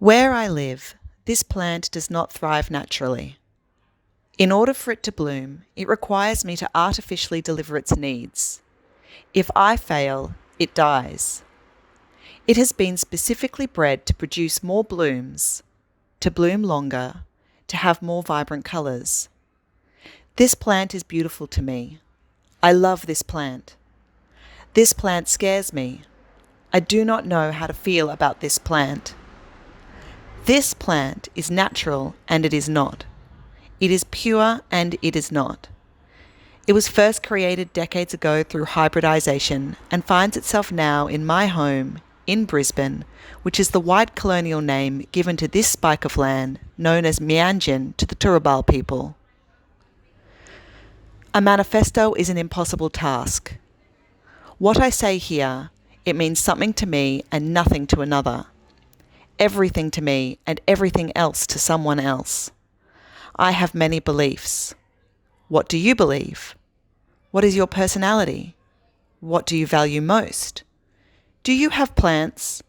Where I live, this plant does not thrive naturally. In order for it to bloom, it requires me to artificially deliver its needs. If I fail, it dies. It has been specifically bred to produce more blooms, to bloom longer, to have more vibrant colours. This plant is beautiful to me. I love this plant. This plant scares me. I do not know how to feel about this plant. This plant is natural and it is not. It is pure and it is not. It was first created decades ago through hybridization and finds itself now in my home, in Brisbane, which is the white colonial name given to this spike of land known as Mianjin to the Turrbal people. A manifesto is an impossible task. What I say here, it means something to me and nothing to another. Everything to me and everything else to someone else. I have many beliefs. What do you believe? What is your personality? What do you value most? Do you have plants?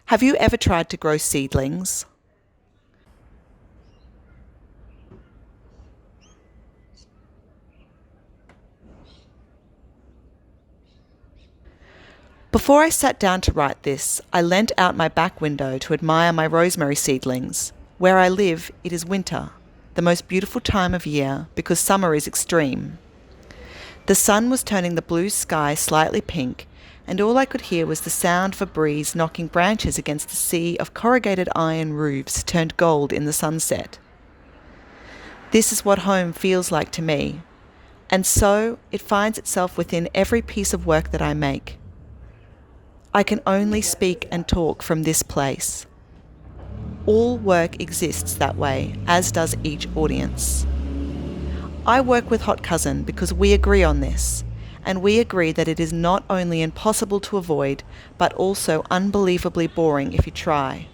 Have you ever tried to grow seedlings? Before I sat down to write this, I leant out my back window to admire my rosemary seedlings. Where I live, it is winter, the most beautiful time of year because summer is extreme. The sun was turning the blue sky slightly pink, and all I could hear was the sound of a breeze knocking branches against a sea of corrugated iron roofs turned gold in the sunset. This is what home feels like to me, and so it finds itself within every piece of work that I make. I can only speak and talk from this place. All work exists that way, as does each audience. I work with Hot Cousin because we agree on this, and we agree that it is not only impossible to avoid, but also unbelievably boring if you try.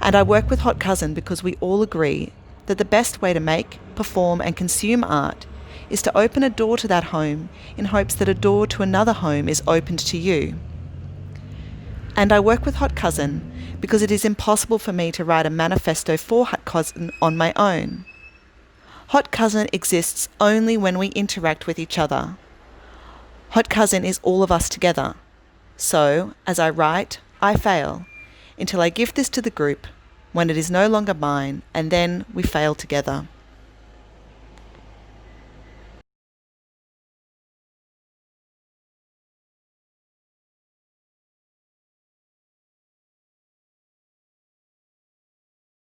And I work with Hot Cousin because we all agree that the best way to make, perform and consume art is to open a door to that home in hopes that a door to another home is opened to you. And I work with Hot Cousin because it is impossible for me to write a manifesto for Hot Cousin on my own. Hot Cousin exists only when we interact with each other. Hot Cousin is all of us together. So, as I write, I fail, until I give this to the group, when it is no longer mine, and then we fail together.